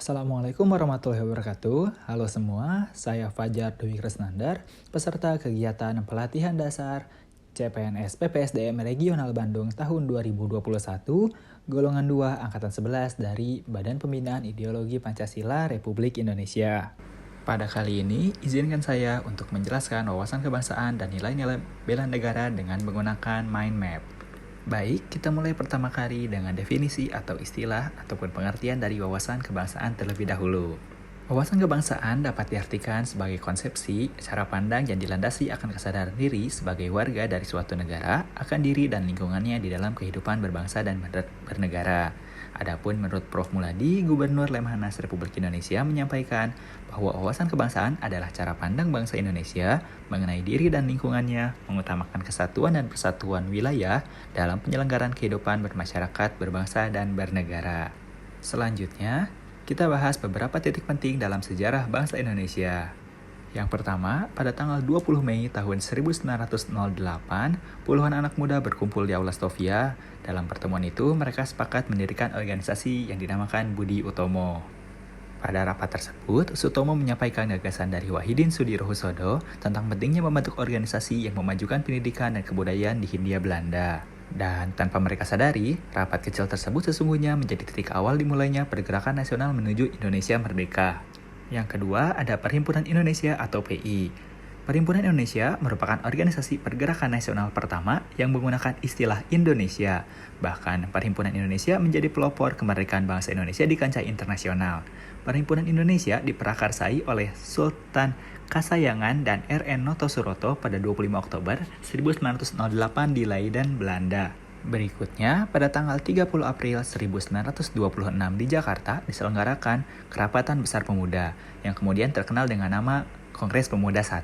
Assalamualaikum warahmatullahi wabarakatuh. Halo semua, saya Fajar Dwi Kresnandar, peserta kegiatan pelatihan dasar CPNS PPSDM Regional Bandung tahun 2021, golongan 2 angkatan 11 dari Badan Pembinaan Ideologi Pancasila Republik Indonesia. Pada kali ini, izinkan saya untuk menjelaskan wawasan kebangsaan dan nilai-nilai bela negara dengan menggunakan mind map. Baik, kita mulai pertama kali dengan definisi atau istilah ataupun pengertian dari wawasan kebangsaan terlebih dahulu. Wawasan kebangsaan dapat diartikan sebagai konsepsi, cara pandang yang dilandasi akan kesadaran diri sebagai warga dari suatu negara, akan diri dan lingkungannya di dalam kehidupan berbangsa dan bernegara. Adapun menurut Prof. Muladi, Gubernur Lemhanas Republik Indonesia menyampaikan bahwa wawasan kebangsaan adalah cara pandang bangsa Indonesia mengenai diri dan lingkungannya, mengutamakan kesatuan dan persatuan wilayah dalam penyelenggaraan kehidupan bermasyarakat, berbangsa, dan bernegara. Selanjutnya, kita bahas beberapa titik penting dalam sejarah bangsa Indonesia. Yang pertama, pada tanggal 20 Mei tahun 1908, puluhan anak muda berkumpul di Aula Stovia. Dalam pertemuan itu, mereka sepakat mendirikan organisasi yang dinamakan Budi Utomo. Pada rapat tersebut, Sutomo menyampaikan gagasan dari Wahidin Sudirohusodo tentang pentingnya membentuk organisasi yang memajukan pendidikan dan kebudayaan di Hindia Belanda. Dan tanpa mereka sadari, rapat kecil tersebut sesungguhnya menjadi titik awal dimulainya pergerakan nasional menuju Indonesia merdeka. Yang kedua, ada Perhimpunan Indonesia atau PI. Perhimpunan Indonesia merupakan organisasi pergerakan nasional pertama yang menggunakan istilah Indonesia. Bahkan, Perhimpunan Indonesia menjadi pelopor kemerdekaan bangsa Indonesia di kancah internasional. Perhimpunan Indonesia diprakarsai oleh Sultan Kasayangan dan R.N. Noto Suroto pada 25 Oktober 1908 di Leiden, Belanda. Berikutnya, pada tanggal 30 April 1926 di Jakarta diselenggarakan Kerapatan Besar Pemuda yang kemudian terkenal dengan nama Kongres Pemuda I.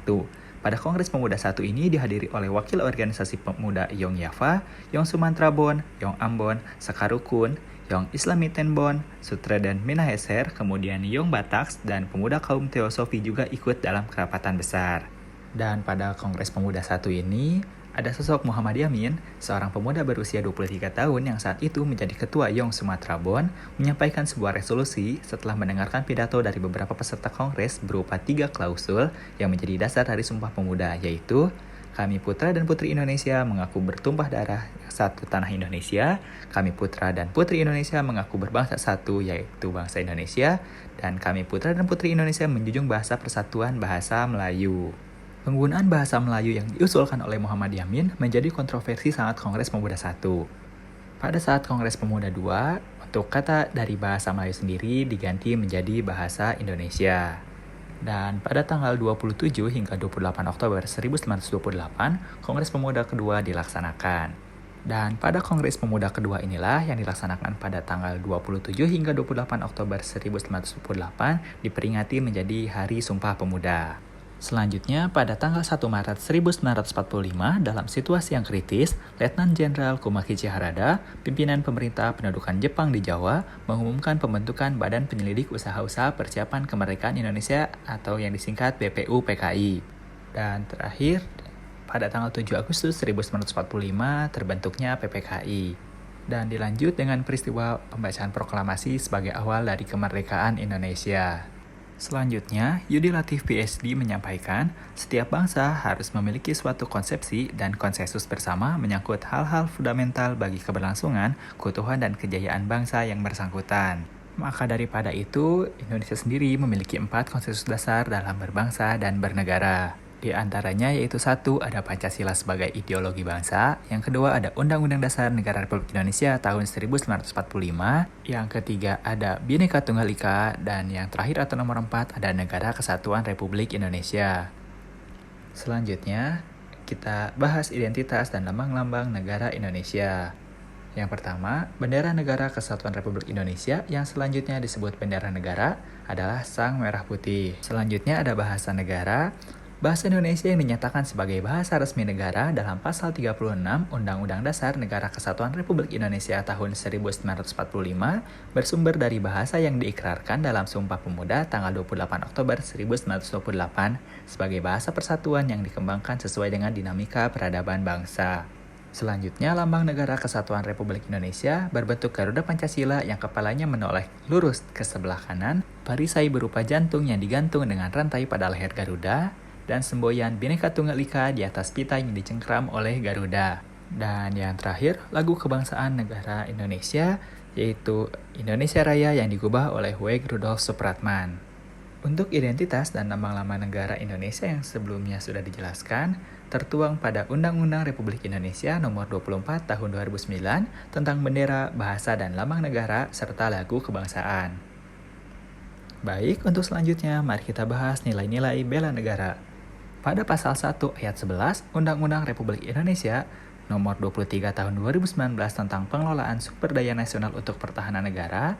Pada Kongres Pemuda I ini dihadiri oleh wakil organisasi pemuda Yong Yava, Yong Sumantrabon, Yong Ambon, Sekarukun, Yong Islamitenbon, Sutradan Minahesher, kemudian Yong Bataks, dan pemuda kaum Teosofi juga ikut dalam kerapatan besar. Dan pada Kongres Pemuda I ini, ada sosok Muhammad Yamin, seorang pemuda berusia 23 tahun yang saat itu menjadi ketua Yong Sumatrabon, menyampaikan sebuah resolusi setelah mendengarkan pidato dari beberapa peserta kongres berupa 3 klausul yang menjadi dasar dari Sumpah Pemuda, yaitu kami putra dan putri Indonesia mengaku bertumpah darah satu tanah Indonesia, kami putra dan putri Indonesia mengaku berbangsa satu yaitu bangsa Indonesia, dan kami putra dan putri Indonesia menjunjung bahasa persatuan bahasa Melayu. Penggunaan bahasa Melayu yang diusulkan oleh Muhammad Yamin menjadi kontroversi saat Kongres Pemuda I. Pada saat Kongres Pemuda II, untuk kata dari bahasa Melayu sendiri diganti menjadi bahasa Indonesia. Dan pada tanggal 27 hingga 28 Oktober 1928, Kongres Pemuda kedua dilaksanakan. Dan pada Kongres Pemuda kedua inilah yang dilaksanakan pada tanggal 27 hingga 28 Oktober 1928 diperingati menjadi Hari Sumpah Pemuda. Selanjutnya, pada tanggal 1 Maret 1945, dalam situasi yang kritis, Letnan Jenderal Kumakichi Harada, pimpinan pemerintah pendudukan Jepang di Jawa, mengumumkan pembentukan Badan Penyelidik Usaha-Usaha Persiapan Kemerdekaan Indonesia atau yang disingkat BPUPKI. Dan terakhir, pada tanggal 7 Agustus 1945, terbentuknya PPKI. Dan dilanjut dengan peristiwa pembacaan proklamasi sebagai awal dari kemerdekaan Indonesia. Selanjutnya, Yudi Latif PhD menyampaikan, setiap bangsa harus memiliki suatu konsepsi dan konsensus bersama menyangkut hal-hal fundamental bagi keberlangsungan, keutuhan, dan kejayaan bangsa yang bersangkutan. Maka daripada itu, Indonesia sendiri memiliki 4 konsensus dasar dalam berbangsa dan bernegara. Di antaranya yaitu 1, ada Pancasila sebagai ideologi bangsa. Yang kedua, ada Undang-Undang Dasar Negara Republik Indonesia tahun 1945. Yang ketiga, ada Bhinneka Tunggal Ika. Dan yang terakhir atau nomor 4, ada Negara Kesatuan Republik Indonesia. Selanjutnya, kita bahas identitas dan lambang-lambang negara Indonesia. Yang pertama, bendera negara Kesatuan Republik Indonesia yang selanjutnya disebut bendera negara adalah Sang Merah Putih. Selanjutnya ada bahasa negara. Bahasa Indonesia yang dinyatakan sebagai bahasa resmi negara dalam pasal 36 Undang-Undang Dasar Negara Kesatuan Republik Indonesia tahun 1945 bersumber dari bahasa yang diikrarkan dalam Sumpah Pemuda tanggal 28 Oktober 1928 sebagai bahasa persatuan yang dikembangkan sesuai dengan dinamika peradaban bangsa. Selanjutnya, lambang Negara Kesatuan Republik Indonesia berbentuk Garuda Pancasila yang kepalanya menoleh lurus ke sebelah kanan, perisai berupa jantung yang digantung dengan rantai pada leher Garuda, dan semboyan Bhinneka Tunggal Ika di atas pita yang dicengkram oleh Garuda. Dan yang terakhir, lagu kebangsaan negara Indonesia, yaitu Indonesia Raya yang digubah oleh W. Rudolf Supratman. Untuk identitas dan lambang-lambang negara Indonesia yang sebelumnya sudah dijelaskan, tertuang pada Undang-Undang Republik Indonesia Nomor 24 Tahun 2009 tentang bendera, bahasa, dan lambang negara, serta lagu kebangsaan. Baik, untuk selanjutnya, mari kita bahas nilai-nilai bela negara. Pada pasal 1 ayat 11 Undang-Undang Republik Indonesia Nomor 23 Tahun 2019 tentang pengelolaan sumber daya nasional untuk pertahanan negara,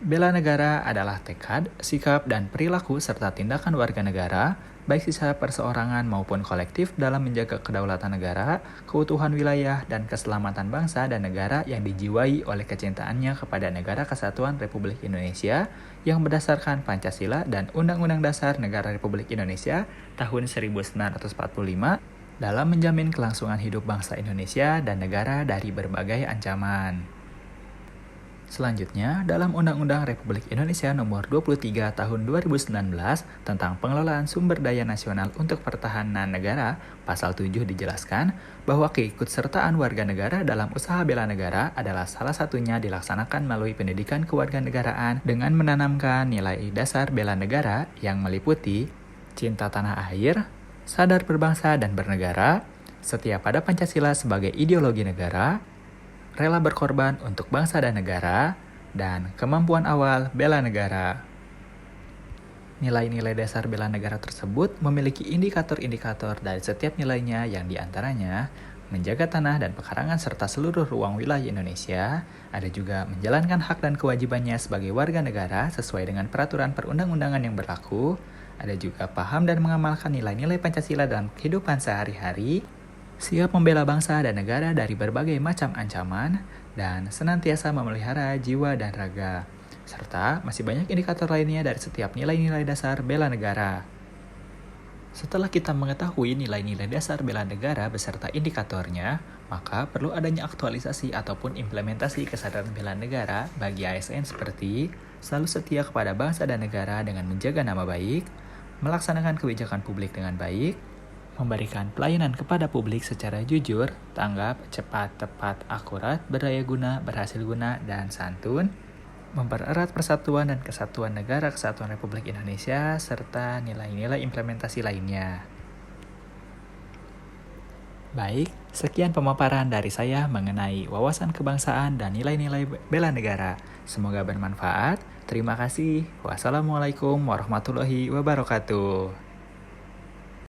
bela negara adalah tekad, sikap, dan perilaku serta tindakan warga negara, baik secara perseorangan maupun kolektif dalam menjaga kedaulatan negara, keutuhan wilayah, dan keselamatan bangsa dan negara yang dijiwai oleh kecintaannya kepada Negara Kesatuan Republik Indonesia yang berdasarkan Pancasila dan Undang-Undang Dasar Negara Republik Indonesia tahun 1945 dalam menjamin kelangsungan hidup bangsa Indonesia dan negara dari berbagai ancaman. Selanjutnya, dalam Undang-Undang Republik Indonesia Nomor 23 Tahun 2019 tentang pengelolaan sumber daya nasional untuk pertahanan negara, pasal 7 dijelaskan bahwa keikutsertaan warga negara dalam usaha bela negara adalah salah satunya dilaksanakan melalui pendidikan kewarganegaraan dengan menanamkan nilai dasar bela negara yang meliputi cinta tanah air, sadar berbangsa dan bernegara, setia pada Pancasila sebagai ideologi negara, rela berkorban untuk bangsa dan negara, dan kemampuan awal bela negara. Nilai-nilai dasar bela negara tersebut memiliki indikator-indikator dari setiap nilainya yang diantaranya menjaga tanah dan pekarangan serta seluruh ruang wilayah Indonesia, ada juga menjalankan hak dan kewajibannya sebagai warga negara sesuai dengan peraturan perundang-undangan yang berlaku, ada juga paham dan mengamalkan nilai-nilai Pancasila dalam kehidupan sehari-hari, siap membela bangsa dan negara dari berbagai macam ancaman, dan senantiasa memelihara jiwa dan raga. Serta masih banyak indikator lainnya dari setiap nilai-nilai dasar bela negara. Setelah kita mengetahui nilai-nilai dasar bela negara beserta indikatornya, maka perlu adanya aktualisasi ataupun implementasi kesadaran bela negara bagi ASN seperti selalu setia kepada bangsa dan negara dengan menjaga nama baik, melaksanakan kebijakan publik dengan baik, memberikan pelayanan kepada publik secara jujur, tanggap, cepat, tepat, akurat, berdaya guna, berhasil guna, dan santun, mempererat persatuan dan kesatuan negara Kesatuan Republik Indonesia, serta nilai-nilai implementasi lainnya. Baik, sekian pemaparan dari saya mengenai wawasan kebangsaan dan nilai-nilai bela negara. Semoga bermanfaat. Terima kasih. Wassalamualaikum warahmatullahi wabarakatuh.